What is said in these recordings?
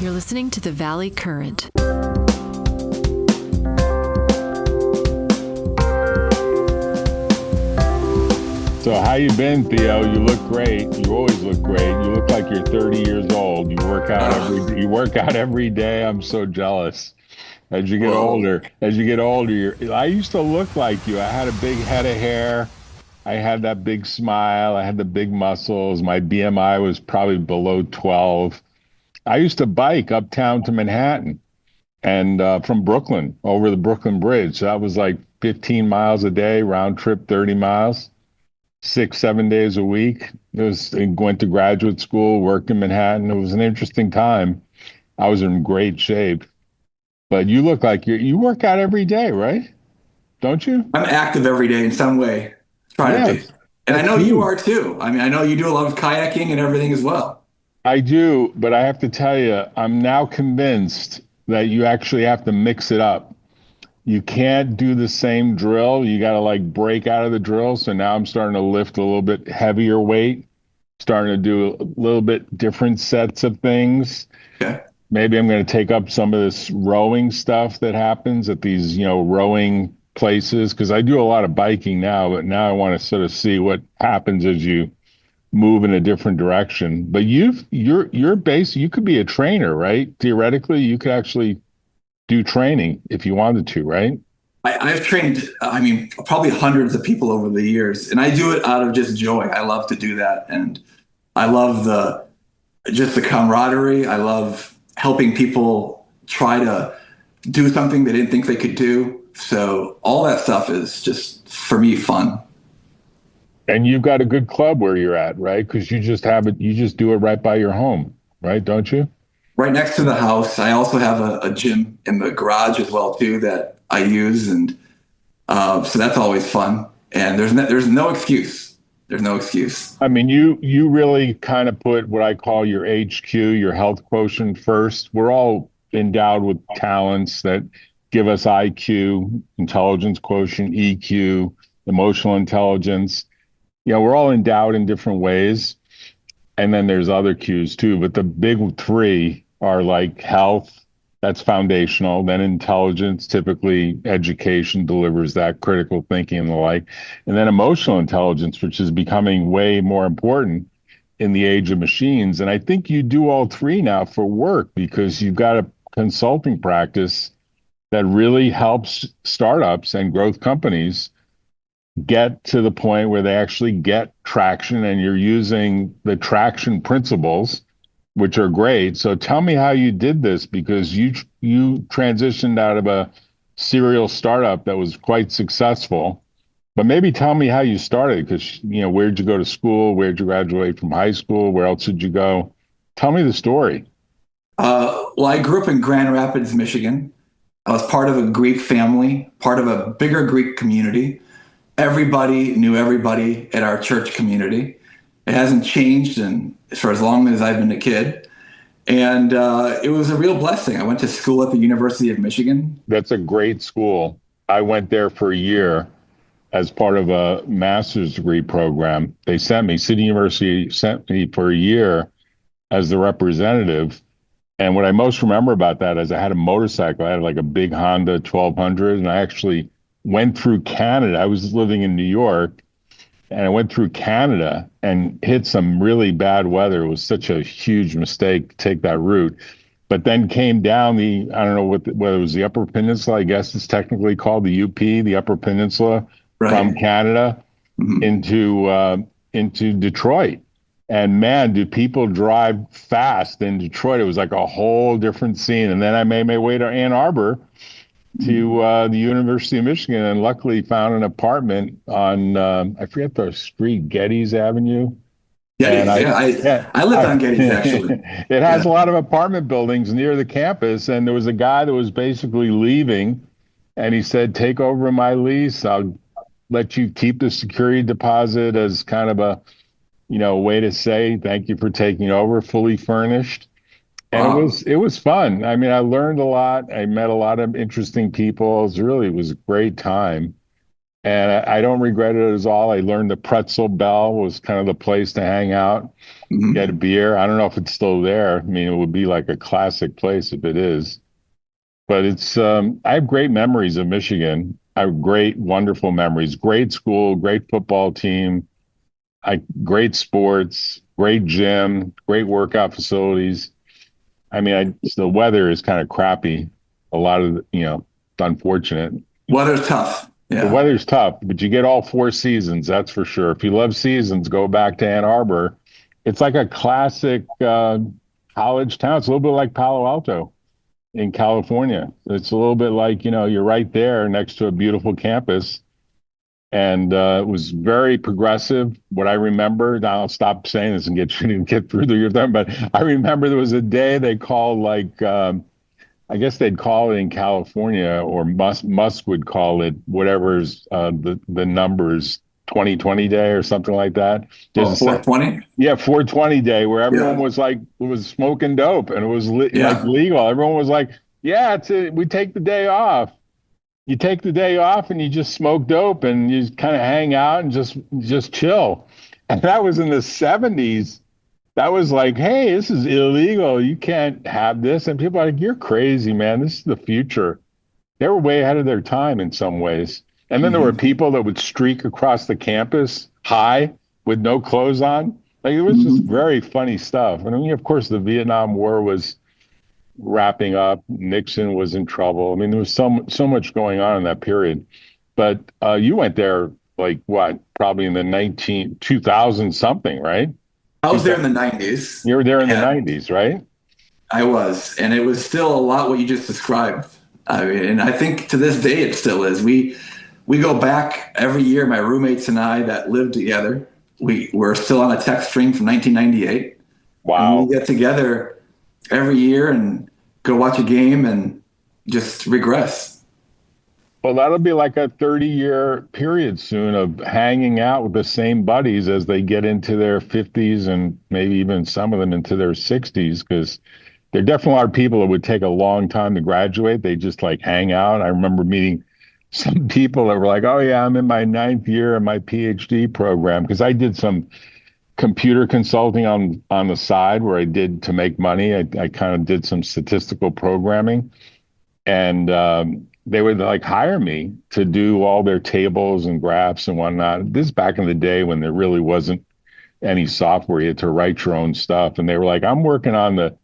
You're listening to the Valley Current. So how you been, Theo? You look great. You always look great. You look like you're 30 years old. You work out every day. I'm so jealous. Well, As you get older, I used to look like you. I had a big head of hair. I had that big smile. I had the big muscles. My BMI was probably below 12. I used to bike uptown to Manhattan and from Brooklyn over the Brooklyn Bridge. So that was like 15 miles a day, round trip 30 miles, 6, 7 days a week. I went to graduate school, worked in Manhattan. It was an interesting time. I was in great shape. But you look like you work out every day, right? Don't you? I'm active every day in some way. Try to be. Yes, And I that's know you huge. are too. I mean, I know you do a lot of kayaking and everything as well. I do, but I have to tell you, I'm now convinced that you actually have to mix it up. You can't do the same drill. You got to like break out of the drill. So now I'm starting to lift a little bit heavier weight, starting to do a little bit different sets of things. Okay. Maybe I'm going to take up some of this rowing stuff that happens at these, rowing places because I do a lot of biking now, but now I want to sort of see what happens as you move in a different direction. But you're base, you could be a trainer, right? Theoretically, you could actually do training if you wanted to, right? I've trained, I mean, probably hundreds of people over the years, and I do it out of just joy. I love to do that. And I love just the camaraderie. I love helping people try to do something they didn't think they could do. So all that stuff is just, for me, fun. And you've got a good club where you're at, right? Because you just have it, you just do it right by your home, right? Don't you? Right next to the house. I also have a gym in the garage as well too that I use, and so that's always fun. And there's no excuse. There's no excuse. I mean, you really kind of put what I call your HQ, your health quotient first. We're all endowed with talents that give us IQ, intelligence quotient, EQ, emotional intelligence. We're all endowed in different ways. And then there's other cues too, but the big three are like health, that's foundational. Then intelligence, typically education delivers that critical thinking and the like. And then emotional intelligence, which is becoming way more important in the age of machines. And I think you do all three now for work because you've got a consulting practice that really helps startups and growth companies get to the point where they actually get traction and you're using the traction principles, which are great. So tell me how you did this because you transitioned out of a serial startup that was quite successful. But maybe tell me how you started because where'd you go to school? Where'd you graduate from high school? Where else did you go? Tell me the story. Well, I grew up in Grand Rapids, Michigan. I was part of a Greek family, part of a bigger Greek community. Everybody knew everybody at our church community. It hasn't changed for as long as I've been a kid. And it was a real blessing. I went to school at the University of Michigan. That's a great school. I went there for a year as part of a master's degree program. City University sent me for a year as the representative. And what I most remember about that is I had a motorcycle. I had like a big Honda 1200, and I actually went through Canada. I was living in New York, and I went through Canada and hit some really bad weather. It was such a huge mistake to take that route. But then came down I don't know whether it was the Upper Peninsula, I guess it's technically called the UP, the Upper Peninsula, from Right. Canada Mhm. into Detroit. And man, do people drive fast in Detroit. It was like a whole different scene. And then I made my way to Ann Arbor to the University of Michigan and luckily found an apartment on, I forget the street, Geddes Avenue. And Getty's, yeah. I lived on Getty's actually. it has Yeah. a lot of apartment buildings near the campus. And there was a guy that was basically leaving and he said, take over my lease. I'll let you keep the security deposit as kind of a, way to say thank you for taking over, fully furnished. And it Wow. was it was fun. I mean, I learned a lot. I met a lot of interesting people. It was a great time. And I don't regret it at all. I learned the Pretzel Bell was kind of the place to hang out, get a beer. I don't know if it's still there. I mean, it would be like a classic place if it is. But I have great memories of Michigan. I have great, wonderful memories. Great school, great football team, great sports, great gym, great workout facilities. I mean, the weather is kind of crappy. A lot of, it's unfortunate. Weather's tough. The Yeah. weather's tough, but you get all four seasons, that's for sure. If you love seasons, go back to Ann Arbor. It's like a classic college town. It's a little bit like Palo Alto in California. It's a little bit like, you're right there next to a beautiful campus. And it was very progressive. What I remember, now I'll stop saying this and get through your thing, but I remember there was a day they called I guess they'd call it in California, or Musk would call it whatever's the numbers 2020 day or something like that. There's 420. Yeah, 420 day, where everyone was smoking dope and it was like legal. Everyone was like, "Yeah, we take the day off." You take the day off and you just smoke dope and you kind of hang out and just chill. And that was in the 70s. That was like, hey, this is illegal. You can't have this. And people are like, you're crazy, man. This is the future. They were way ahead of their time in some ways. And then there were people that would streak across the campus high with no clothes on. Like, it was just very funny stuff. And I mean, of course, the Vietnam War was wrapping up. Nixon was in trouble. I mean, there was so much going on in that period. But you went there like what? Probably in the 2000 something, right? I was there in the 90s. You were there in the 90s, right? I was, and it was still a lot what you just described. I mean, and I think to this day it still is. We go back every year, my roommates and I that lived together. We're still on a text string from 1998. Wow. And we get together every year and go watch a game and just regress. Well, that'll be like a 30-year period soon of hanging out with the same buddies as they get into their 50s and maybe even some of them into their 60s, because there definitely are people that would take a long time to graduate. They just like hang out. I remember meeting some people that were like, oh, yeah, I'm in my 9th year of my PhD program, because I did some computer consulting on the side where I did to make money. I kind of did some statistical programming. And they would like hire me to do all their tables and graphs and whatnot. This is back in the day when there really wasn't any software. You had to write your own stuff. And they were like, I'm working on the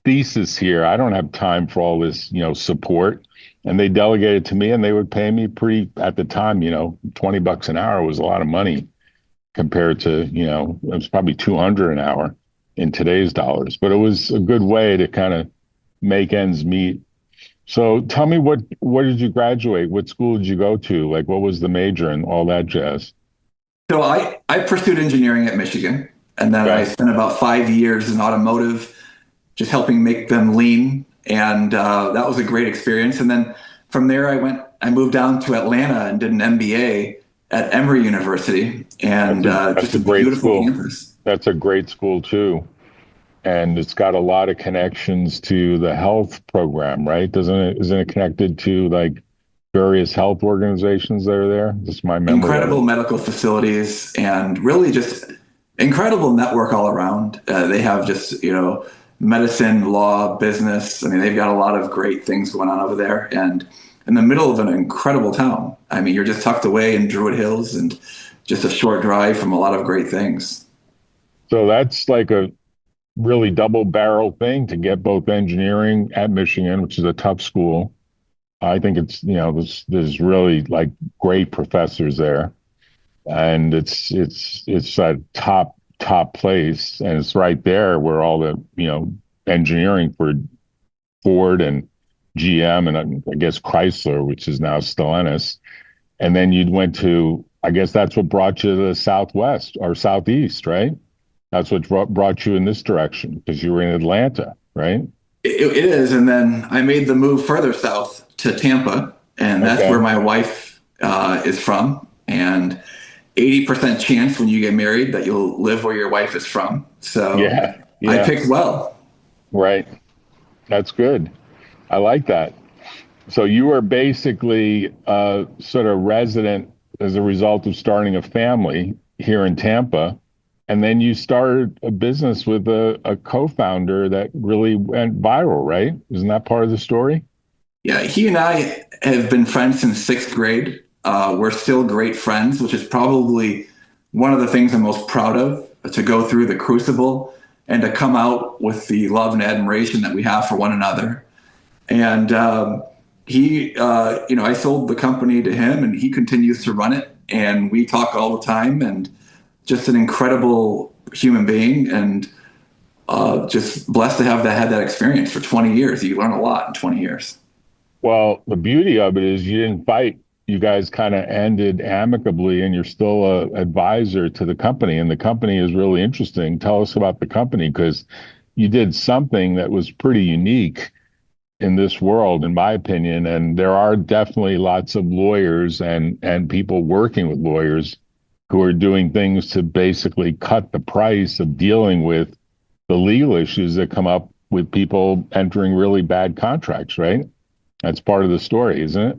thesis here. I don't have time for all this, support. And they delegated to me, and they would pay me at the time, $20 an hour was a lot of money compared to, it was probably 200 an hour in today's dollars. But it was a good way to kind of make ends meet. So tell me, what did you graduate? What school did you go to? Like, what was the major and all that jazz? So I pursued engineering at Michigan, and then I spent about 5 years in automotive, just helping make them lean. And that was a great experience. And then from there, I moved down to Atlanta and did an MBA at Emory University, and just a beautiful campus. That's a great school too. And it's got a lot of connections to the health program, right? Isn't it connected to like various health organizations that are there? Just my memory. Incredible medical facilities and really just incredible network all around. They have just, medicine, law, business. I mean, they've got a lot of great things going on over there, and in the middle of an incredible town. I mean, you're just tucked away in Druid Hills and just a short drive from a lot of great things. So that's like a really double barrel thing to get both engineering at Michigan, which is a tough school. I think it's, there's really like great professors there, and it's a top place, and it's right there where all the, engineering for Ford and GM and I guess Chrysler, which is now Stellantis. And then you went to, I guess that's what brought you to the Southwest or Southeast, right? That's what brought you in this direction, because you were in Atlanta, right? It is. And then I made the move further south to Tampa, and that's where my wife is from. And 80% chance when you get married that you'll live where your wife is from. So I picked well. Right. That's good. I like that. So you were basically sort of resident as a result of starting a family here in Tampa. And then you started a business with a co-founder that really went viral, right? Isn't that part of the story? Yeah, he and I have been friends since sixth grade. We're still great friends, which is probably one of the things I'm most proud of, to go through the crucible and to come out with the love and admiration that we have for one another. And I sold the company to him, and he continues to run it. And we talk all the time, and just an incredible human being, and just blessed to have had that experience for 20 years. You learn a lot in 20 years. Well, the beauty of it is you didn't fight. You guys kind of ended amicably, and you're still a advisor to the company. And the company is really interesting. Tell us about the company, because you did something that was pretty unique in this world, in my opinion. And there are definitely lots of lawyers and people working with lawyers who are doing things to basically cut the price of dealing with the legal issues that come up with people entering really bad contracts, right? That's part of the story, isn't it?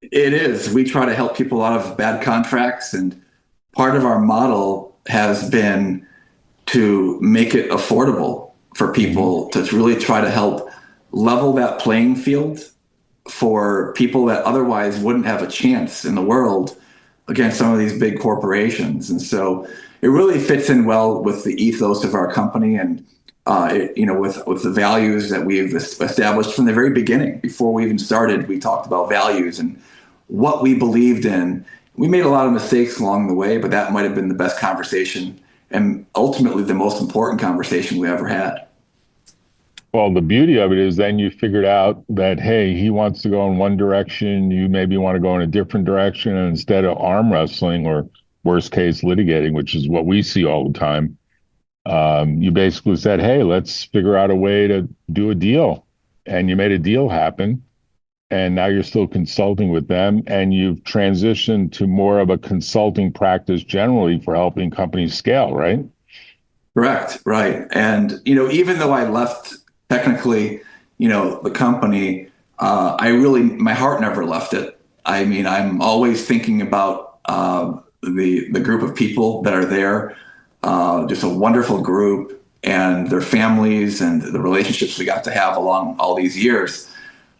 It is. We try to help people out of bad contracts, and part of our model has been to make it affordable for people, to really try to help level that playing field for people that otherwise wouldn't have a chance in the world against some of these big corporations. And so it really fits in well with the ethos of our company, and with the values that we've established from the very beginning. Before we even started, we talked about values and what we believed in. We made a lot of mistakes along the way, but that might have been the best conversation, and ultimately the most important conversation we ever had. Well, the beauty of it is then you figured out that, hey, he wants to go in one direction, you maybe want to go in a different direction, and instead of arm wrestling or worst case litigating, which is what we see all the time, you basically said, hey, let's figure out a way to do a deal. And you made a deal happen. And now you're still consulting with them, and you've transitioned to more of a consulting practice generally for helping companies scale, right? Correct, right. And, even though I left technically, the company, my heart never left it. I mean, I'm always thinking about the group of people that are there, just a wonderful group, and their families and the relationships we got to have along all these years.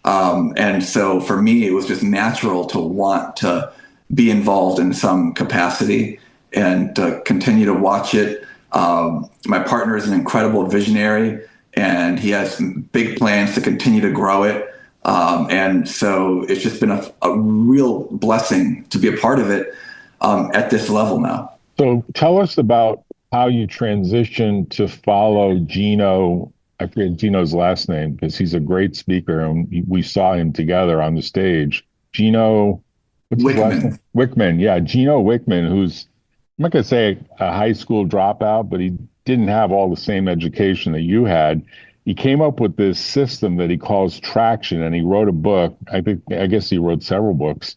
And so for me, it was just natural to want to be involved in some capacity and to continue to watch it. My partner is an incredible visionary, and he has some big plans to continue to grow it. And so it's just been a real blessing to be a part of it at this level now. So tell us about how you transitioned to follow Gino. I forget Gino's last name because he's a great speaker, and we saw him together on the stage. Gino, what's his last name? Wickman. Yeah, Gino Wickman, who's, I'm not going to say a high school dropout, but he didn't have all the same education that you had. He came up with this system that he calls traction, and he wrote a book. I guess he wrote several books,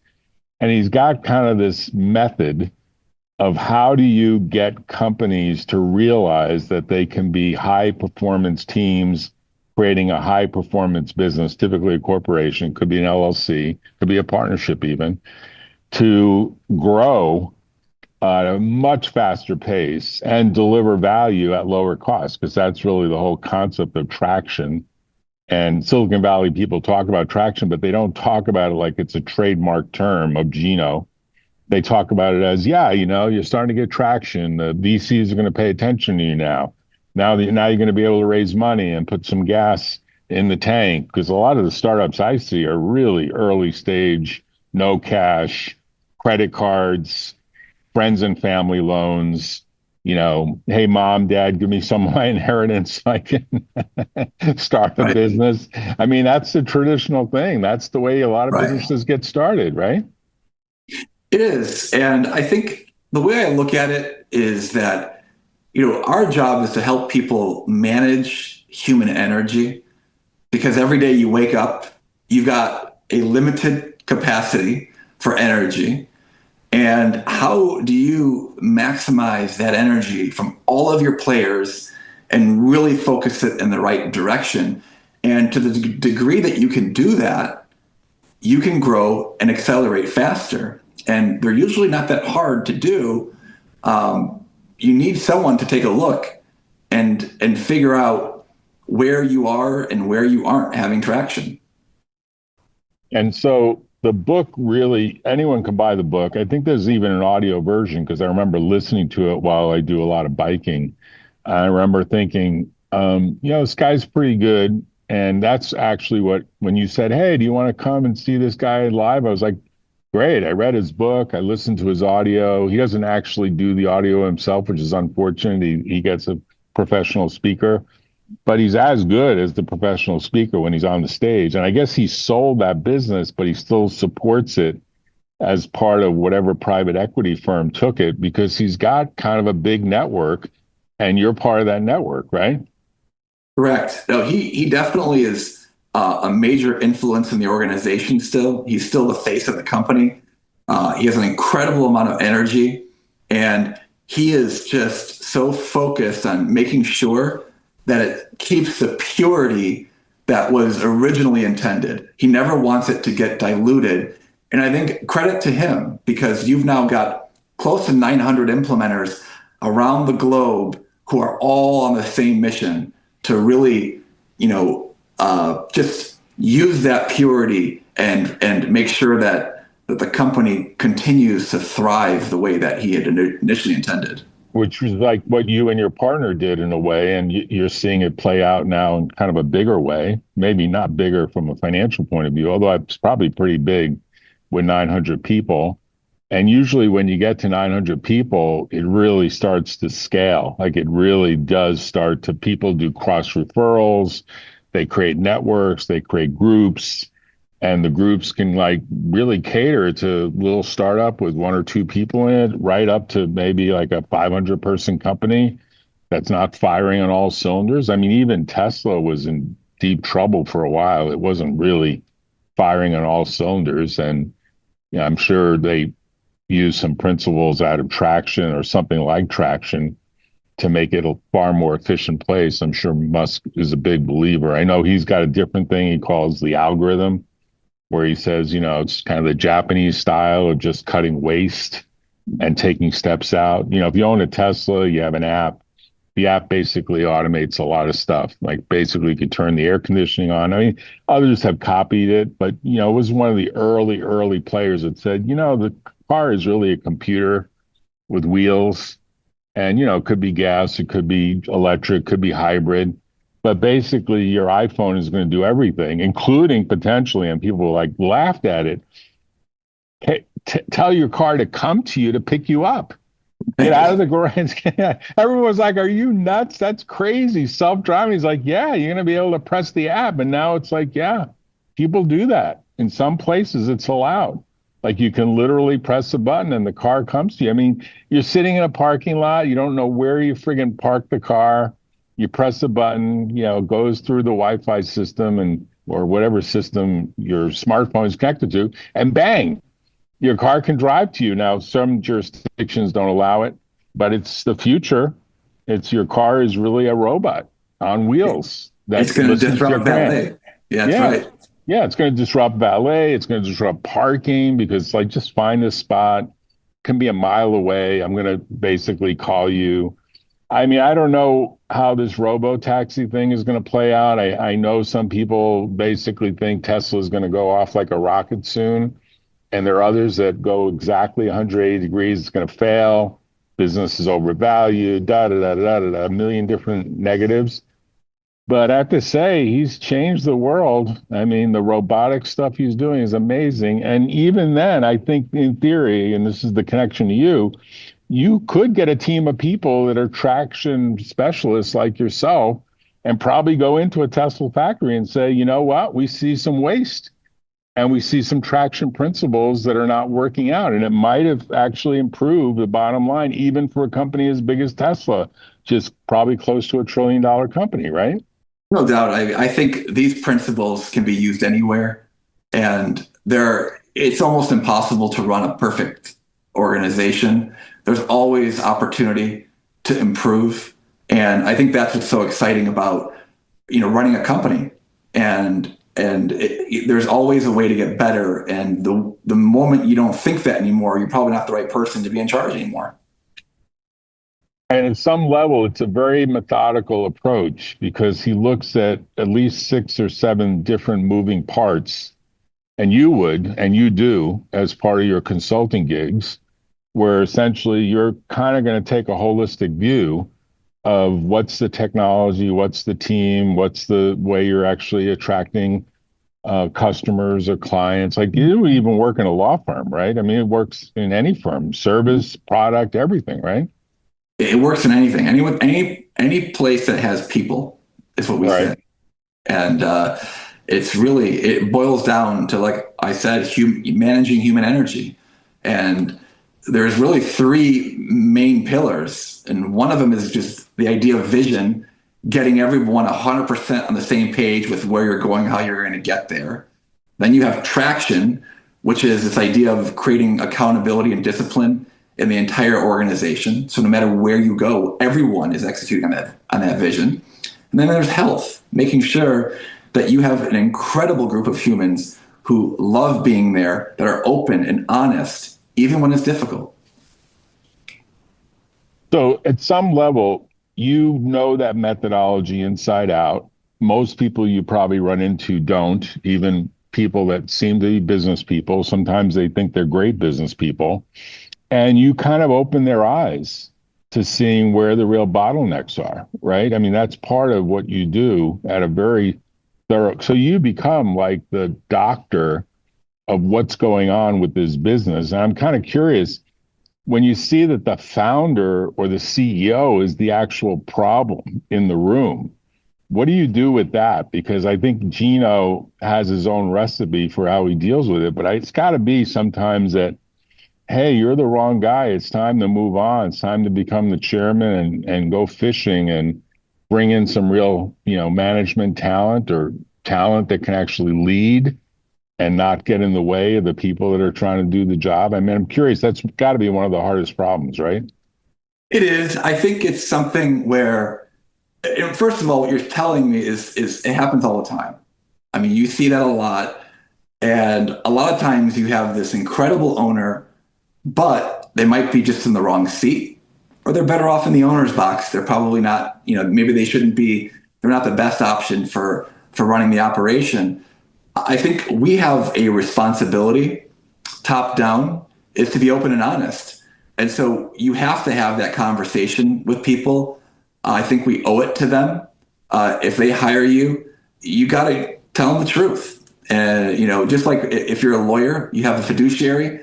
and he's got kind of this method of how do you get companies to realize that they can be high performance teams creating a high performance business, typically a corporation, could be an LLC, could be a partnership even, to grow at a much faster pace and deliver value at lower cost, because that's really the whole concept of traction. And Silicon Valley people talk about traction, but they don't talk about it like it's a trademark term of Gino. They talk about it as, yeah, you're starting to get traction. The VCs are going to pay attention to you now. Now you're going to be able to raise money and put some gas in the tank, because a lot of the startups I see are really early stage, no cash, credit cards, friends and family loans. Hey, mom, dad, give me some of my inheritance so I can start a business. I mean, that's the traditional thing. That's the way a lot of businesses get started, right? It is. And I think the way I look at it is that, our job is to help people manage human energy, because every day you wake up, you've got a limited capacity for energy. And how do you maximize that energy from all of your players and really focus it in the right direction? And to the degree that you can do that, you can grow and accelerate faster. and they're usually not that hard to do. You need someone to take a look and figure out where you are and where you aren't having traction. And so the book really, anyone can buy the book. I think there's even an audio version because I remember listening to it while I do a lot of biking. I remember thinking, this guy's pretty good. And that's actually when you said, hey, do you want to come and see this guy live? I was like, great. I read his book. I listened to his audio. He doesn't actually do the audio himself, which is unfortunate. He gets a professional speaker, but he's as good as the professional speaker when he's on the stage. And I guess he sold that business, but he still supports it as part of whatever private equity firm took it because he's got kind of a big network and you're part of that network, right? Correct. No, he definitely is a major influence in the organization still. He's still the face of the company. He has an incredible amount of energy, and he is just so focused on making sure that it keeps the purity that was originally intended. He never wants it to get diluted. And I think credit to him, because you've now got close to 900 implementers around the globe who are all on the same mission to really, just use that purity and make sure that the company continues to thrive the way that he had initially intended. Which was like what you and your partner did in a way, and you're seeing it play out now in kind of a bigger way. Maybe not bigger from a financial point of view, although it's probably pretty big with 900 people. And usually when you get to 900 people, it really starts to scale. Like it really does start to, people do cross referrals, they create networks, they create groups, and the groups can like really cater to a little startup with one or two people in it, right up to maybe like a 500 person company that's not firing on all cylinders. I mean, even Tesla was in deep trouble for a while. It wasn't really firing on all cylinders. And I'm sure they use some principles out of Traction or something like Traction to make it a far more efficient place. I'm sure Musk is a big believer. I know he's got a different thing he calls the algorithm, where he says, it's kind of the Japanese style of just cutting waste and taking steps out. If you own a Tesla, you have an app. The app basically automates a lot of stuff. Like basically you could turn the air conditioning on. I mean, others have copied it, but, it was one of the early players that said, the car is really a computer with wheels and, it could be gas, it could be electric, could be hybrid. But basically, your iPhone is going to do everything, including potentially, and people like laughed at it. Tell your car to come to you to pick you up. Get out of the garage. Everyone was like, "Are you nuts? That's crazy." Self-driving. He's like, "Yeah, you're going to be able to press the app." And now it's like, yeah, people do that. In some places, it's allowed. Like you can literally press a button and the car comes to you. I mean, you're sitting in a parking lot. You don't know where you friggin' park the car. You press a button, it goes through the Wi-Fi system or whatever system your smartphone is connected to, and bang, your car can drive to you. Now, some jurisdictions don't allow it, but it's the future. Your car is really a robot on wheels. It's going to disrupt valet. Yeah, that's right. Yeah, it's going to disrupt valet. It's going to disrupt parking because just find a spot. Can be a mile away. I'm going to basically call you. I mean, I don't know how this robo-taxi thing is going to play out. I know some people basically think Tesla is going to go off like a rocket soon. And there are others that go exactly 180 degrees. It's going to fail. Business is overvalued, a million different negatives. But I have to say, he's changed the world. I mean, the robotic stuff he's doing is amazing. And even then, I think in theory, and this is the connection to you could get a team of people that are traction specialists like yourself and probably go into a Tesla factory and say, you know what, we see some waste and we see some traction principles that are not working out. And it might have actually improved the bottom line, even for a company as big as Tesla, just probably close to $1 trillion company, right? No doubt. I think these principles can be used anywhere. And it's almost impossible to run a perfect organization. There's always opportunity to improve. And I think that's what's so exciting about, running a company. And And there's always a way to get better. And the moment you don't think that anymore, you're probably not the right person to be in charge anymore. And at some level, it's a very methodical approach because he looks at least 6 or 7 different moving parts. And you would, and you do, as part of your consulting gigs, where essentially you're kind of going to take a holistic view of what's the technology, what's the team, what's the way you're actually attracting customers or clients. Like you even work in a law firm, right? I mean, it works in any firm, service, product, everything, right? It works in anything. Any place that has people is what we Right. say. And it boils down to, like I said, managing human energy. And there's really 3 main pillars. And one of them is just the idea of vision, getting everyone 100% on the same page with where you're going, how you're going to get there. Then you have traction, which is this idea of creating accountability and discipline in the entire organization. So no matter where you go, everyone is executing on that vision. And then there's health, making sure that you have an incredible group of humans who love being there, that are open and honest, even when it's difficult. So at some level, you know that methodology inside out. Most people you probably run into don't, even people that seem to be business people. Sometimes they think they're great business people. And you kind of open their eyes to seeing where the real bottlenecks are, right? I mean, that's part of what you do at a very thorough. So you become like the doctor of what's going on with this business. And I'm kind of curious when you see that the founder or the CEO is the actual problem in the room. What do you do with that? Because I think Gino has his own recipe for how he deals with it, but it's got to be sometimes that, hey, you're the wrong guy. It's time to move on. It's time to become the chairman and go fishing and bring in some real, management talent or talent that can actually lead and not get in the way of the people that are trying to do the job. I mean, I'm curious, that's got to be one of the hardest problems, right? It is. I think it's something where, first of all, what you're telling me is it happens all the time. I mean, you see that a lot. And a lot of times you have this incredible owner, but they might be just in the wrong seat, or they're better off in the owner's box. They're probably not, maybe they shouldn't be, they're not the best option for running the operation. I think we have a responsibility, top down, is to be open and honest. And so you have to have that conversation with people. I think we owe it to them. If they hire you, you got to tell them the truth. And, just like if you're a lawyer, you have a fiduciary.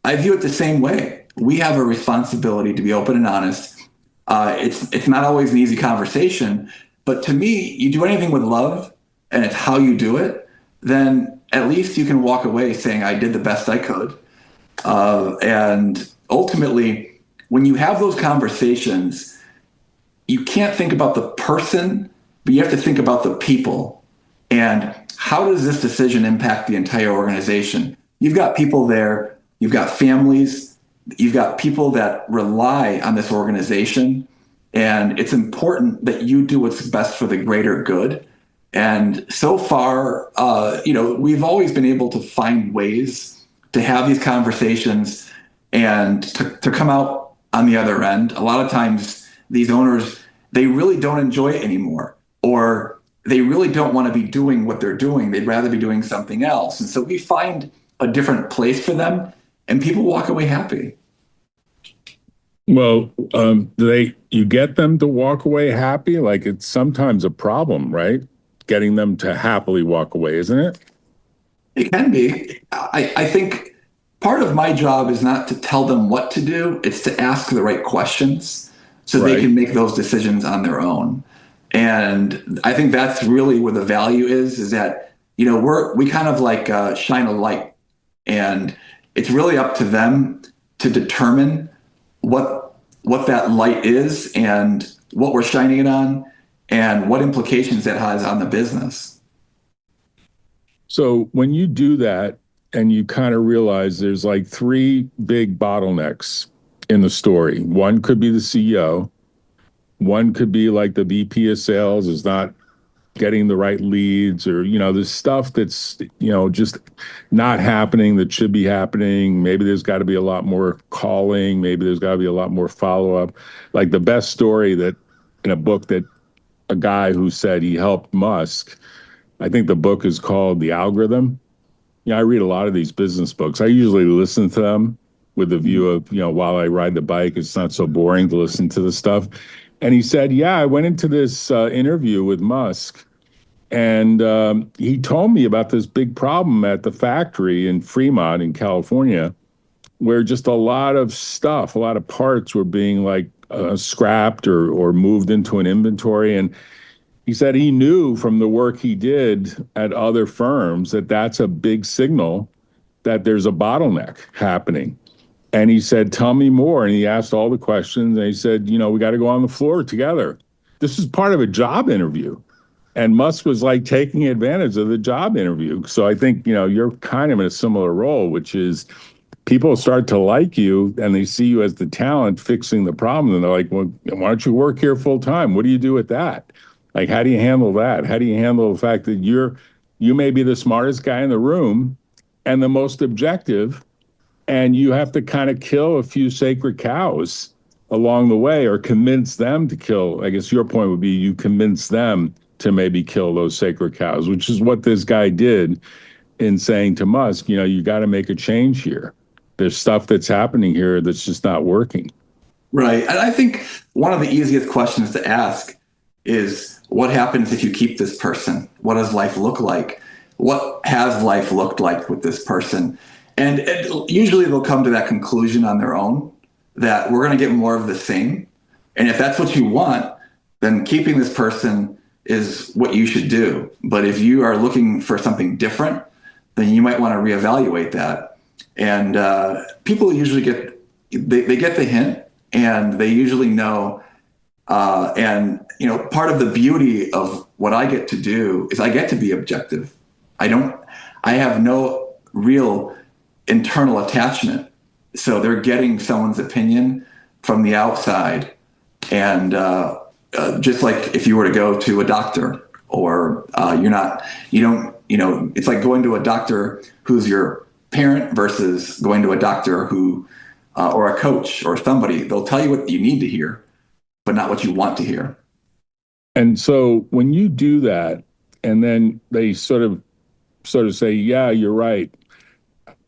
I view it the same way. We have a responsibility to be open and honest. It's not always an easy conversation, but to me, you do anything with love and it's how you do it, then at least you can walk away saying, I did the best I could. And ultimately, when you have those conversations, you can't think about the person, but you have to think about the people. And how does this decision impact the entire organization? You've got people there, you've got families, you've got people that rely on this organization. And it's important that you do what's best for the greater good. And so far, we've always been able to find ways to have these conversations and to come out on the other end. A lot of times these owners, they really don't enjoy it anymore, or they really don't want to be doing what they're doing. They'd rather be doing something else. And so we find a different place for them and people walk away happy. Well, you get them to walk away happy? Like it's sometimes a problem, right? Getting them to happily walk away, isn't it? It can be. I think part of my job is not to tell them what to do. It's to ask the right questions so they can make those decisions on their own. And I think that's really where the value is that, we kind of like shine a light, and it's really up to them to determine what that light is and what we're shining it on and what implications that has on the business. So when you do that and you kind of realize there's like 3 big bottlenecks in the story, one could be the CEO, one could be like the VP of sales is not getting the right leads, or, there's stuff that's, just not happening that should be happening. Maybe there's got to be a lot more calling. Maybe there's got to be a lot more follow-up. Like the best story that in a book that a guy who said he helped Musk, I think the book is called The Algorithm. I read a lot of these business books. I usually listen to them with the view of, while I ride the bike, it's not so boring to listen to the stuff. And he said, yeah, I went into this interview with Musk, and he told me about this big problem at the factory in Fremont in California, where just a lot of stuff, a lot of parts were being like scrapped or moved into an inventory. And he said he knew from the work he did at other firms that that's a big signal that there's a bottleneck happening. And he said, tell me more. And he asked all the questions. And he said, we got to go on the floor together. This is part of a job interview. And Musk was like taking advantage of the job interview. So I think, you're kind of in a similar role, which is people start to like you and they see you as the talent fixing the problem. And they're like, well, why don't you work here full time? What do you do with that? Like, how do you handle that? How do you handle the fact that you may be the smartest guy in the room and the most objective, and you have to kind of kill a few sacred cows along the way, or convince them to kill? I guess your point would be you convince them to maybe kill those sacred cows, which is what this guy did in saying to Musk, you got to make a change here. There's stuff that's happening here that's just not working. Right. And I think one of the easiest questions to ask is, what happens if you keep this person? What does life look like? What has life looked like with this person? And usually they'll come to that conclusion on their own, that we're going to get more of the same. And if that's what you want, then keeping this person is what you should do. But if you are looking for something different, then you might want to reevaluate that. And people usually they get the hint, and they usually know. And part of the beauty of what I get to do is I get to be objective. I have no real internal attachment. So they're getting someone's opinion from the outside. And just like if you were to go to a doctor, or it's like going to a doctor who's your parent versus going to a doctor who, or a coach or somebody, they'll tell you what you need to hear, but not what you want to hear. And so when you do that, and then they sort of say, yeah, you're right,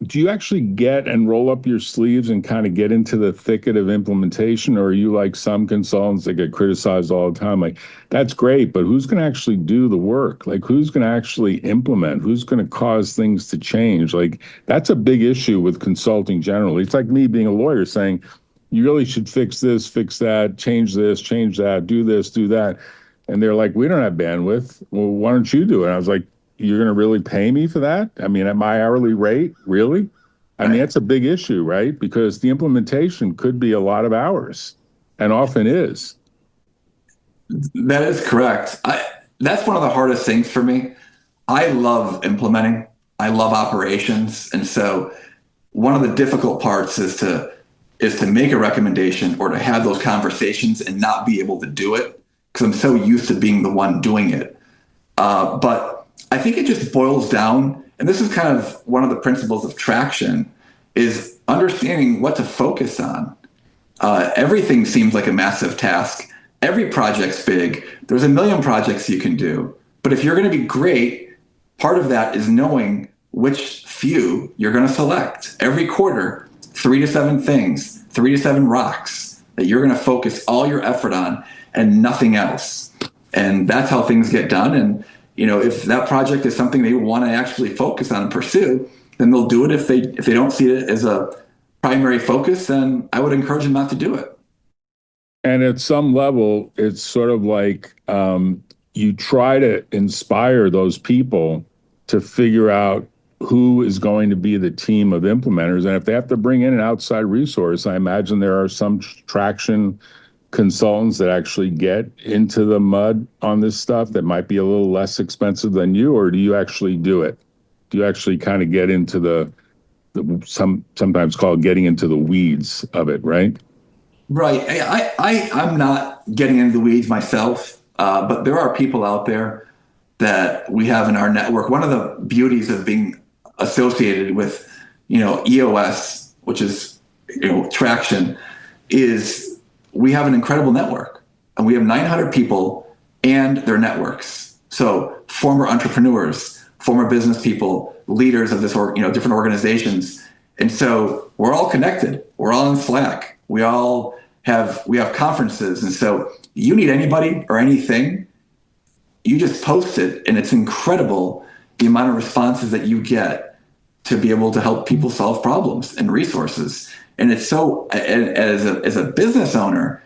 do you actually get and roll up your sleeves and kind of get into the thicket of implementation? Or are you like some consultants that get criticized all the time? Like, that's great, but who's going to actually do the work? Like, who's going to actually implement? Who's going to cause things to change? Like, that's a big issue with consulting generally. It's like me being a lawyer saying, you really should fix this, fix that, change this, change that, do this, do that. And they're like, we don't have bandwidth. Well, why don't you do it? And I was like, you're going to really pay me for that? I mean, at my hourly rate, really? I mean, that's a big issue, right? Because the implementation could be a lot of hours, and often is. That is correct. That's one of the hardest things for me. I love implementing. I love operations. And so one of the difficult parts is to make a recommendation or to have those conversations and not be able to do it, because I'm so used to being the one doing it. But I think it just boils down, and this is kind of one of the principles of traction, is understanding what to focus on. Everything seems like a massive task. Every project's big. There's a million projects you can do. But if you're going to be great, part of that is knowing which few you're going to select. Every quarter, 3 to 7 things, 3 to 7 rocks that you're going to focus all your effort on and nothing else. And that's how things get done. And if that project is something they want to actually focus on and pursue, then they'll do it. If they don't see it as a primary focus, then I would encourage them not to do it. And at some level, it's sort of like you try to inspire those people to figure out who is going to be the team of implementers. And if they have to bring in an outside resource, I imagine there are some traction consultants that actually get into the mud on this stuff that might be a little less expensive than you. Or do you actually do it? Do you actually kind of get into the sometimes called getting into the weeds of it, right? Right. I'm not getting into the weeds myself, but there are people out there that we have in our network. One of the beauties of being associated with, EOS, which is, traction, is we have an incredible network, and we have 900 people and their networks. So former entrepreneurs, former business people, leaders of different organizations. And so we're all connected. We're all in Slack. We have conferences. And so you need anybody or anything, you just post it, and it's incredible the amount of responses that you get to be able to help people solve problems and resources. And it's so, as a business owner,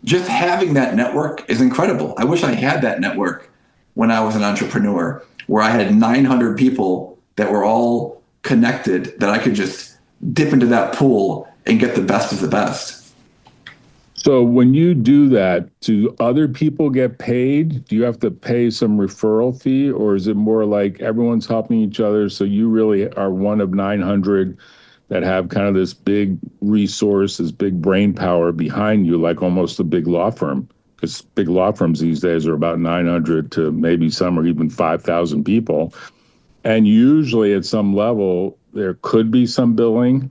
just having that network is incredible. I wish I had that network when I was an entrepreneur, where I had 900 people that were all connected, that I could just dip into that pool and get the best of the best. So when you do that, do other people get paid? Do you have to pay some referral fee, or is it more like everyone's helping each other? So you really are one of 900 that have kind of this big resource, this big brain power behind you, like almost a big law firm. Because big law firms these days are about 900 to maybe some are even 5,000 people. And usually at some level, there could be some billing.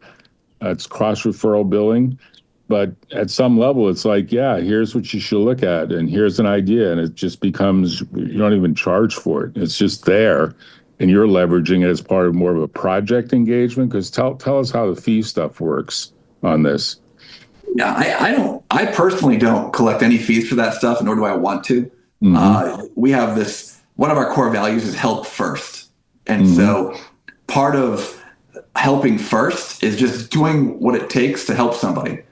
It's cross-referral billing. But at some level, it's like, yeah, here's what you should look at, and here's an idea, and it just becomes, you don't even charge for it. It's just there, and you're leveraging it as part of more of a project engagement. Because tell us how the fee stuff works on this. Yeah, I personally don't collect any fees for that stuff, nor do I want to. We have one of our core values is help first. And so part of helping first is just doing what it takes to help somebody.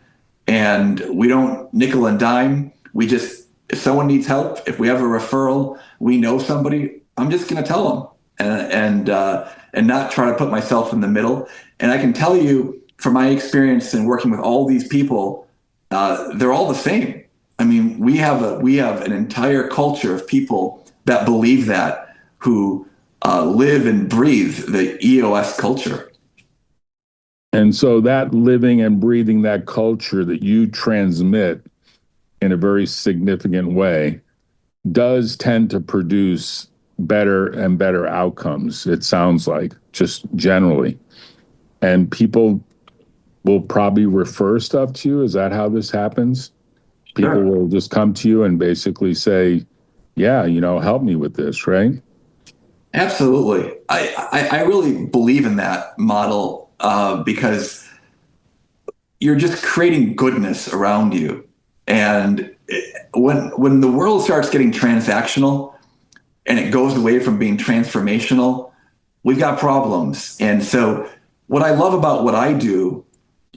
And we don't nickel and dime. We just, if someone needs help, if we have a referral, we know somebody, I'm just going to tell them and not try to put myself in the middle. And I can tell you from my experience in working with all these people, they're all the same. I mean, we have an entire culture of people that believe that, who live and breathe the EOS culture. And so that living and breathing that culture that you transmit in a very significant way does tend to produce better and better outcomes, it sounds like, just generally. And people will probably refer stuff to you. Is that how this happens? People Sure. will just come to you and basically say, yeah, help me with this, right? Absolutely. I really believe in that model because you're just creating goodness around you. And when the world starts getting transactional and it goes away from being transformational, we've got problems. And so what I love about what I do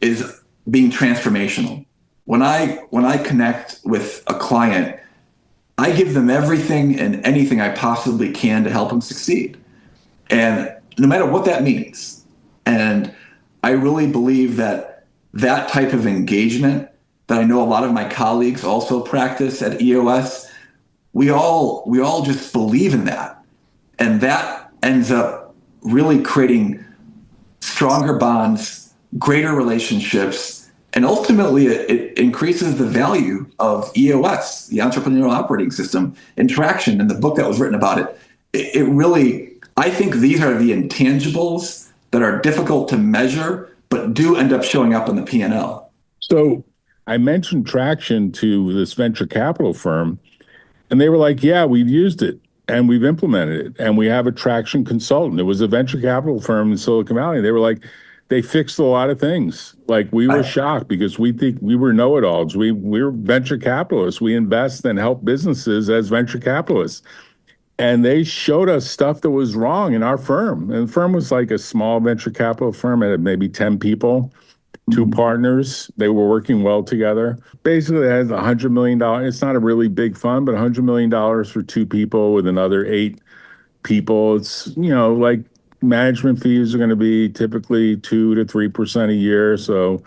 is being transformational. When I connect with a client, I give them everything and anything I possibly can to help them succeed. And no matter what that means. And I really believe that type of engagement that I know a lot of my colleagues also practice at EOS, we all just believe in that. And that ends up really creating stronger bonds, greater relationships, and ultimately it increases the value of EOS, the Entrepreneurial Operating System, and Traction, and the book that was written about it. It really, I think these are the intangibles that are difficult to measure, but do end up showing up in the P&L. So I mentioned Traction to this venture capital firm, and they were like, yeah, we've used it and we've implemented it, and we have a Traction consultant. It was a venture capital firm in Silicon Valley. They were like, they fixed a lot of things. Like, we were shocked because we think we were know-it-alls. We're venture capitalists. We invest and help businesses as venture capitalists. And they showed us stuff that was wrong in our firm. And the firm was like a small venture capital firm. It had maybe 10 people, two partners. They were working well together. Basically, it has $100 million. It's not a really big fund, but $100 million for two people with another 8 people. It's, like management fees are going to be typically 2 to 3% a year. So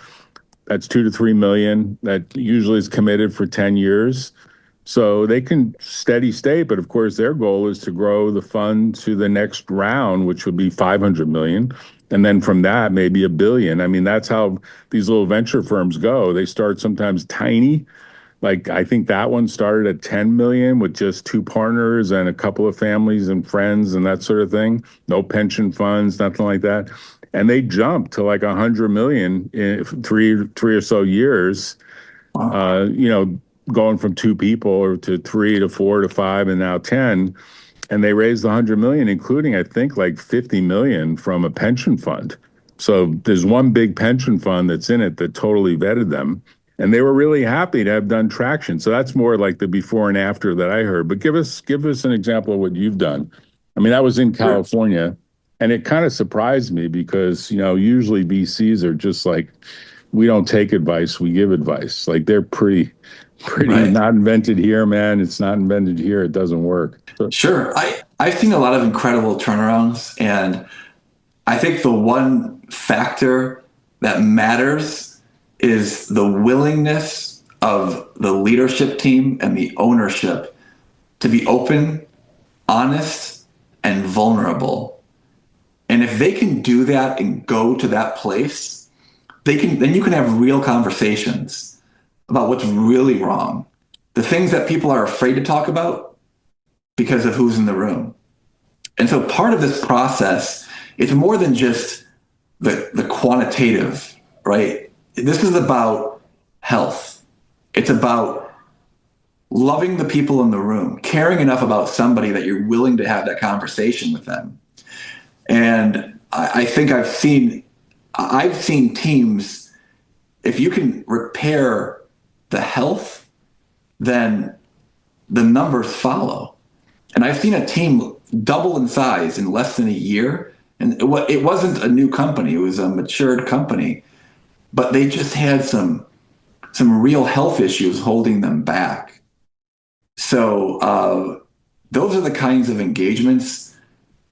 that's 2 to 3 million. That usually is committed for 10 years. So they can steady state, but of course their goal is to grow the fund to the next round, which would be 500 million. And then from that, maybe $1 billion. I mean, that's how these little venture firms go. They start sometimes tiny, Like I think that one started at 10 million with just two partners and a couple of families and friends and that sort of thing. No pension funds, nothing like that. And they jumped to like 100 million in three or so years. Wow. Going from two people or to three to four to five and now 10. And they raised 100 million, including I think like 50 million from a pension fund. So there's one big pension fund that's in it that totally vetted them. And they were really happy to have done traction. So that's more like the before and after that I heard. But give us an example of what you've done. I mean, that was in Sure. California, and it kind of surprised me because, usually VCs are just like, we don't take advice, we give advice. Like they're pretty Right. not invented here, man. It's not invented here. It doesn't work. So, Sure. I've seen a lot of incredible turnarounds, and I think the one factor that matters is the willingness of the leadership team and the ownership to be open, honest, and vulnerable. And if they can do that and go to that place, then you can have real conversations about what's really wrong. The things that people are afraid to talk about because of who's in the room. And so part of this process is more than just the quantitative, right? This is about health. It's about loving the people in the room, caring enough about somebody that you're willing to have that conversation with them. And I think I've seen teams, if you can repair the health, then the numbers follow. And I've seen a team double in size in less than a year. And it wasn't a new company, it was a matured company, but they just had some real health issues holding them back. So those are the kinds of engagements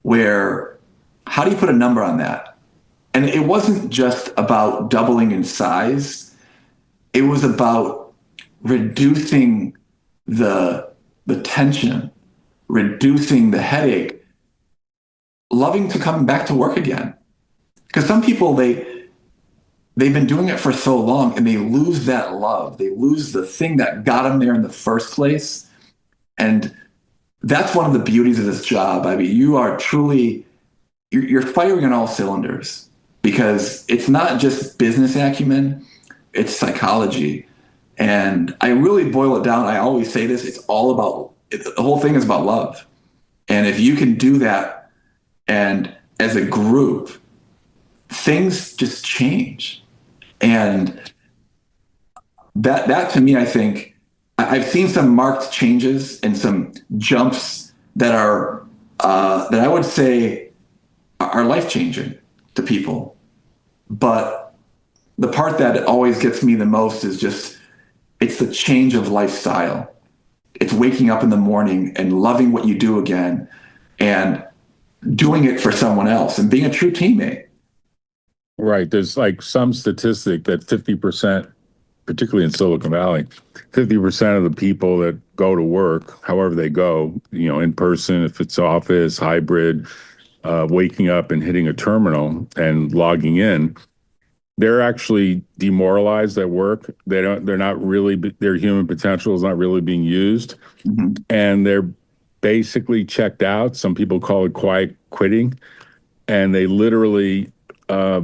where, how do you put a number on that? And it wasn't just about doubling in size. It was about reducing the tension, reducing the headache, loving to come back to work again. Because some people, they've been doing it for so long and they lose that love. They lose the thing that got them there in the first place. And that's one of the beauties of this job. I mean, you are truly, you're firing on all cylinders because it's not just business acumen, it's psychology. And I really boil it down. I always say this, the whole thing is about love. And if you can do that, and as a group, things just change. And that to me, I think I've seen some marked changes and some jumps that are that I would say are life changing to people. But the part that always gets me the most is just it's the change of lifestyle. It's waking up in the morning and loving what you do again and doing it for someone else and being a true teammate. right. There's like some statistic that 50%, particularly in Silicon Valley, 50% of the people that go to work, however they go, in person, if it's office, hybrid, waking up and hitting a terminal and logging in, they're actually demoralized at work. They're not really, their human potential is not really being used. Mm-hmm. And they're basically checked out. Some people call it quiet quitting. And they literally are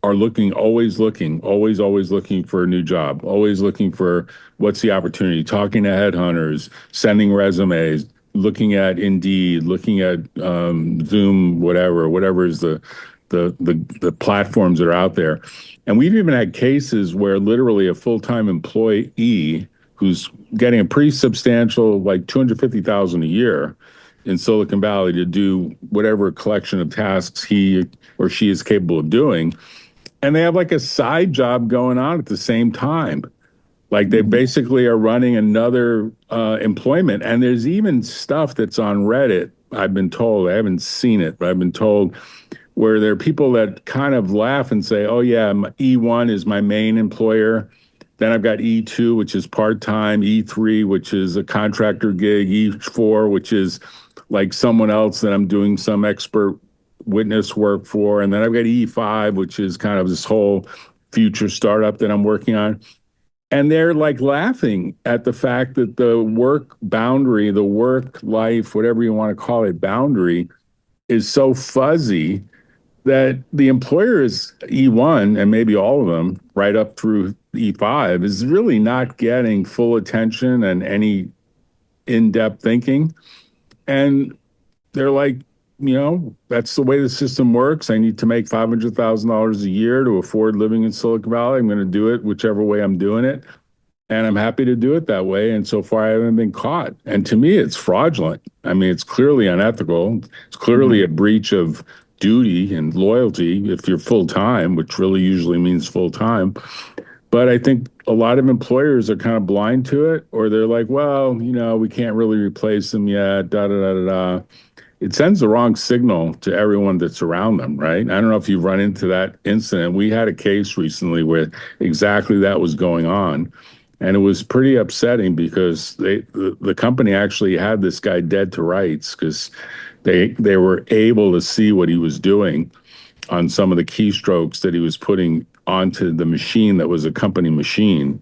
always looking for a new job, always looking for what's the opportunity, talking to headhunters, sending resumes, looking at Indeed, looking at Zoom, whatever is the platforms that are out there. And we've even had cases where literally a full-time employee who's getting a pretty substantial, like 250,000 a year in Silicon Valley to do whatever collection of tasks he or she is capable of doing. And they have like a side job going on at the same time. Like they basically are running another employment. And there's even stuff that's on Reddit, I've been told, I haven't seen it, but I've been told, where there are people that kind of laugh and say, oh yeah, E1 is my main employer. Then I've got E2, which is part-time, E3, which is a contractor gig, E4, which is like someone else that I'm doing some expert witness work for. And then I've got E5, which is kind of this whole future startup that I'm working on. And they're like laughing at the fact that the work boundary, the work life, whatever you want to call it, boundary is so fuzzy that the employer is E1 and maybe all of them right up through E5 is really not getting full attention and any in-depth thinking. And they're like, that's the way the system works. I need to make $500,000 a year to afford living in Silicon Valley. I'm going to do it whichever way I'm doing it. And I'm happy to do it that way. And so far, I haven't been caught. And to me, it's fraudulent. I mean, it's clearly unethical. It's clearly a breach of duty and loyalty if you're full time, which really usually means full time. But I think a lot of employers are kind of blind to it, or they're like, well, we can't really replace them yet, da da da da da. It sends the wrong signal to everyone that's around them, right? I don't know if you've run into that incident. We had a case recently where exactly that was going on. And it was pretty upsetting because the company actually had this guy dead to rights because they were able to see what he was doing on some of the keystrokes that he was putting onto the machine that was a company machine.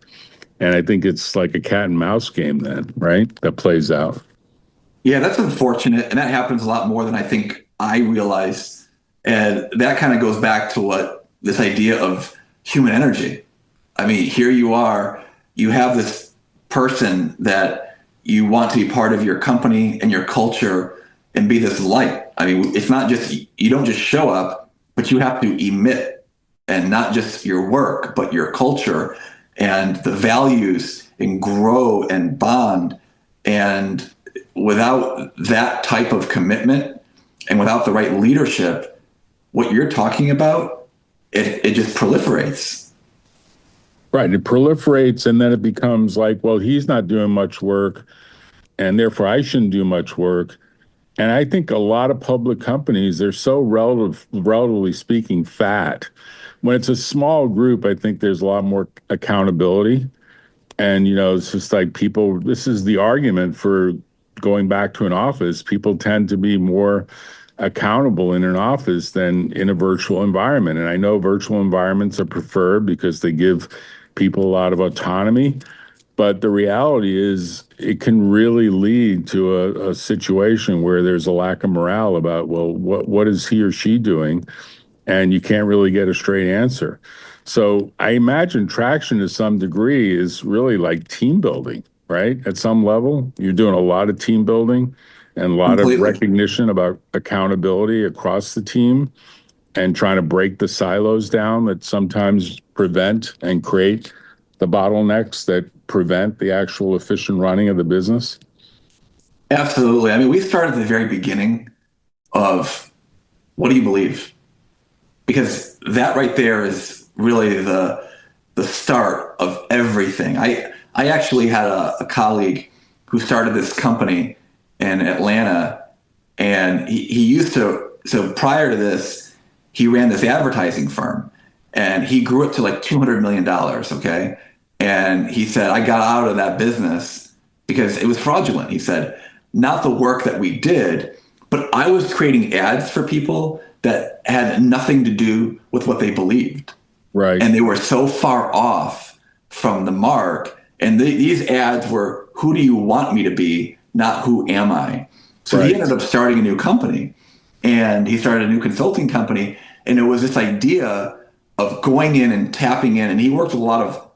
And I think it's like a cat and mouse game then, right? That plays out. Yeah, that's unfortunate. And that happens a lot more than I think I realize. And that kind of goes back to what this idea of human energy. I mean, here you are, you have this person that you want to be part of your company and your culture and be this light. I mean, it's not just, you don't just show up, but you have to emit, and not just your work, but your culture and the values, and grow and bond. And without that type of commitment and without the right leadership, what you're talking about, it just proliferates. Right. It proliferates, and then it becomes like, well, he's not doing much work, and therefore I shouldn't do much work. And I think a lot of public companies, they're so relatively speaking, fat. When it's a small group, I think there's a lot more accountability. And, it's just like this is the argument for going back to an office. People tend to be more accountable in an office than in a virtual environment. And I know virtual environments are preferred because they give people a lot of autonomy. But the reality is it can really lead to a situation where there's a lack of morale about, well, what is he or she doing? And you can't really get a straight answer. So I imagine traction to some degree is really like team building, right? At some level, you're doing a lot of team building and a lot of recognition about accountability across the team and trying to break the silos down that sometimes prevent and create the bottlenecks that prevent the actual efficient running of the business? Absolutely. I mean, we started at the very beginning of what do you believe? Because that right there is really the start of everything. I actually had a colleague who started this company in Atlanta, and he used to, so prior to this, he ran this advertising firm, and he grew it to like $200 million, okay? And he said, I got out of that business because it was fraudulent. He said, not the work that we did, but I was creating ads for people that had nothing to do with what they believed. Right. And they were so far off from the mark. And these ads were, who do you want me to be, not who am I? So he ended up starting a new company, and he started a new consulting company. And it was this idea of going in and tapping in. And he worked with a lot of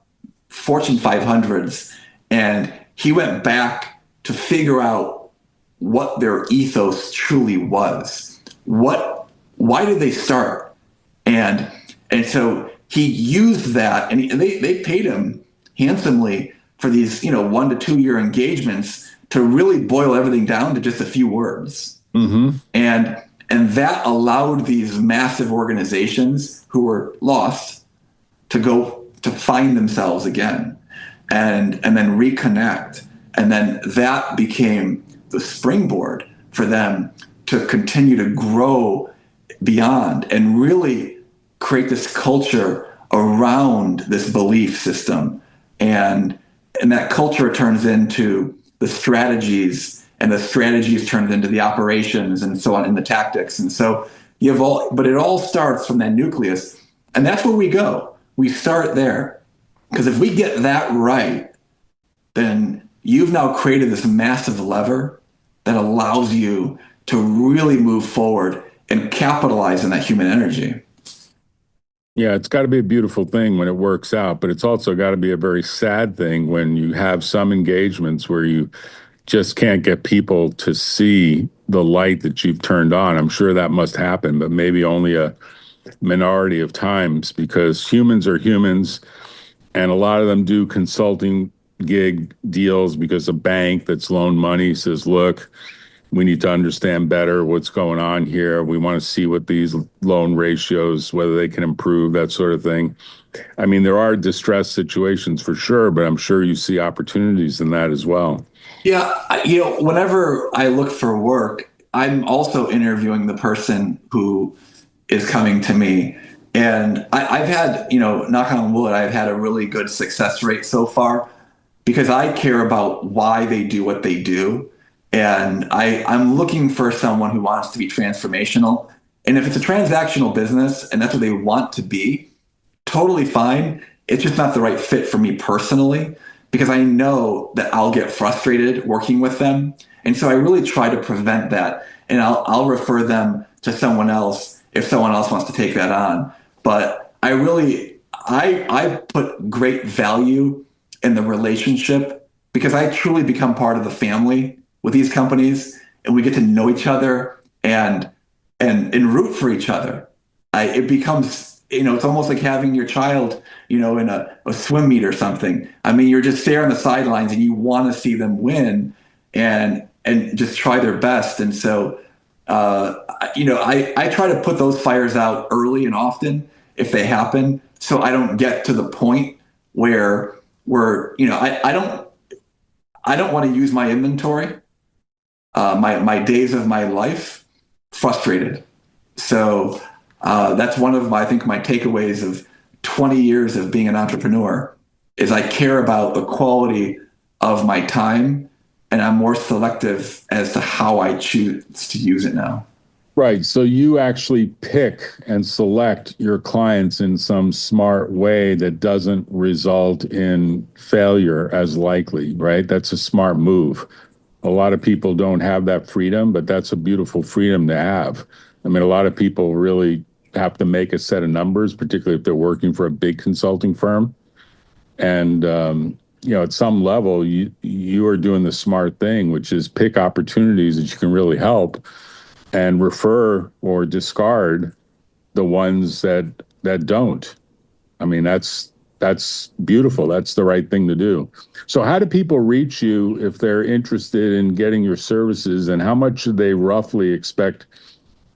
Fortune 500s, and he went back to figure out what their ethos truly was. Why did they start? And so he used that, and they paid him handsomely for these 1 to 2 year engagements to really boil everything down to just a few words. Mm-hmm. And that allowed these massive organizations who were lost to go to find themselves again and then reconnect. And then that became the springboard for them to continue to grow beyond and really create this culture around this belief system. And that culture turns into the strategies, and the strategies turns into the operations, and so on, in the tactics. And so but it all starts from that nucleus. And that's where we go. We start there. Because if we get that right, then you've now created this massive lever that allows you to really move forward and capitalize on that human energy. Yeah, it's got to be a beautiful thing when it works out, but it's also got to be a very sad thing when you have some engagements where you just can't get people to see the light that you've turned on. I'm sure that must happen, but maybe only a minority of times, because humans are humans, and a lot of them do consulting gig deals because a bank that's loaned money says, look, we need to understand better what's going on here. We want to see what these loan ratios, whether they can improve, that sort of thing. I mean, there are distress situations for sure, but I'm sure you see opportunities in that as well. Yeah, whenever I look for work, I'm also interviewing the person who is coming to me. And I've had, knock on wood, I've had a really good success rate so far because I care about why they do what they do. And I'm looking for someone who wants to be transformational. And if it's a transactional business and that's what they want to be, totally fine. It's just not the right fit for me personally because I know that I'll get frustrated working with them. And so I really try to prevent that. And I'll refer them to someone else if someone else wants to take that on. But I put great value in the relationship because I truly become part of the family with these companies, and we get to know each other and root for each other. It becomes, it's almost like having your child, in a swim meet or something. I mean, you're just there on the sidelines and you want to see them win and just try their best. And so, I try to put those fires out early and often if they happen, so I don't get to the point where I don't want to use my inventory, my days of my life frustrated. So that's one of I think my takeaways of 20 years of being an entrepreneur is I care about the quality of my time and I'm more selective as to how I choose to use it now. Right. So you actually pick and select your clients in some smart way that doesn't result in failure as likely, right? That's a smart move. A lot of people don't have that freedom, but that's a beautiful freedom to have. I mean, a lot of people really have to make a set of numbers, particularly if they're working for a big consulting firm. And, at some level, you are doing the smart thing, which is pick opportunities that you can really help and refer or discard the ones that don't. I mean, that's beautiful. That's the right thing to do. So how do people reach you if they're interested in getting your services, and how much should they roughly expect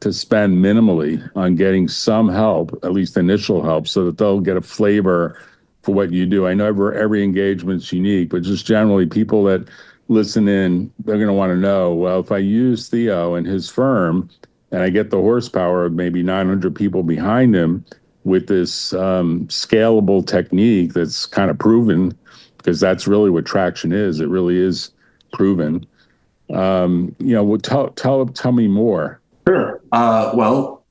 to spend minimally on getting some help, at least initial help, so that they'll get a flavor for what you do? I know every engagement's unique, but just generally people that listen in, they're going to want to know, well, if I use Theo and his firm and I get the horsepower of maybe 900 people behind him with this scalable technique that's kind of proven, because that's really what traction is. It really is proven. Tell me more. Sure. Well,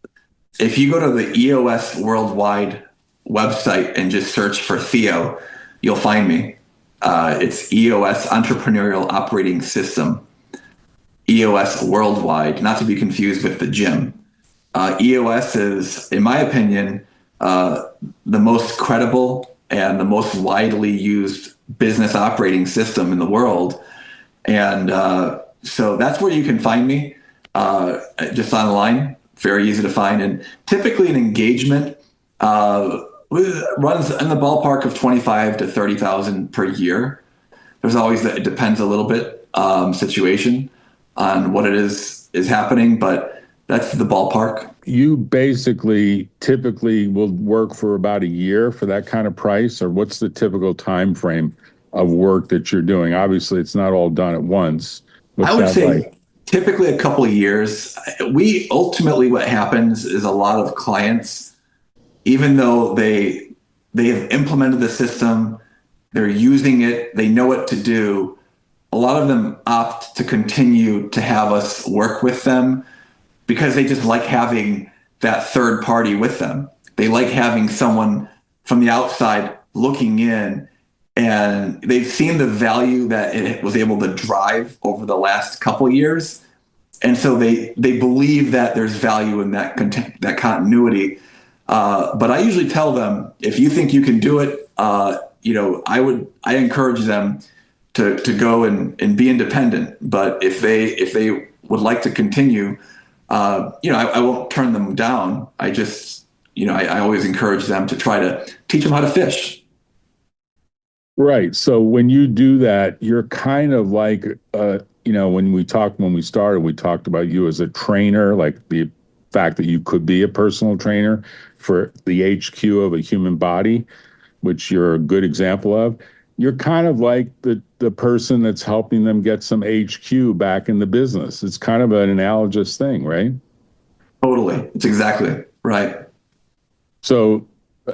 if you go to the EOS Worldwide website and just search for Theo, you'll find me. It's EOS Entrepreneurial Operating System, EOS Worldwide, not to be confused with the gym. EOS is, in my opinion, the most credible and the most widely used business operating system in the world. And so that's where you can find me, just online, very easy to find. And typically an engagement runs in the ballpark of 25 to 30,000 per year. There's always it depends a little bit situation on what it is happening, but that's the ballpark. You basically typically will work for about a year for that kind of price, or what's the typical time frame of work that you're doing? Obviously, it's not all done at once. What's I would say like? Typically a couple of years. What happens is a lot of clients, even though they have implemented the system, they're using it, they know what to do, a lot of them opt to continue to have us work with them because they just like having that third party with them. They like having someone from the outside looking in, and they've seen the value that it was able to drive over the last couple years. And so they believe that there's value in that continuity. But I usually tell them, if you think you can do it, I encourage them to go and be independent. But if they would like to continue, I won't turn them down. I just, I always encourage them to try to teach them how to fish. Right. So when you do that, you're kind of like, when we started, we talked about you as a trainer, like the fact that you could be a personal trainer for the HQ of a human body, which you're a good example of. You're kind of like the person that's helping them get some HQ back in the business. It's kind of an analogous thing, right? Totally. It's exactly right. So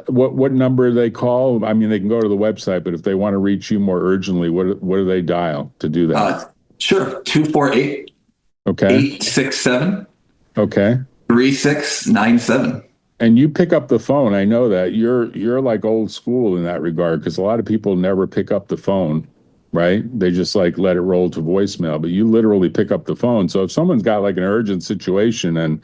what number do they call? I mean, they can go to the website, but if they want to reach you more urgently, what do they dial to do that? Sure. 248 867 3697. And you pick up the phone. I know that you're like old school in that regard, because a lot of people never pick up the phone, right? They just like let it roll to voicemail, but you literally pick up the phone. So if someone's got like an urgent situation and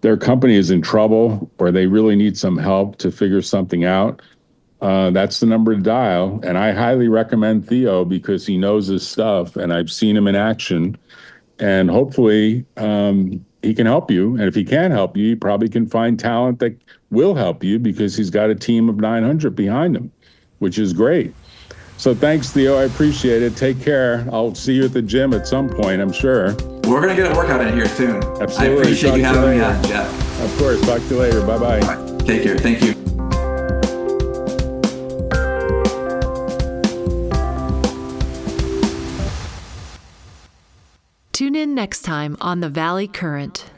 their company is in trouble, or they really need some help to figure something out, that's the number to dial. And I highly recommend Theo, because he knows his stuff, and I've seen him in action. And hopefully he can help you. And if he can't help you, he probably can find talent that will help you, because he's got a team of 900 behind him, which is great. So thanks, Theo. I appreciate it. Take care. I'll see you at the gym at some point, I'm sure. We're going to get a workout in here soon. Absolutely. I appreciate you having me on, Jeff. Of course. Talk to you later. Bye-bye. All right. Take care. Thank you. Tune in next time on The Valley Current.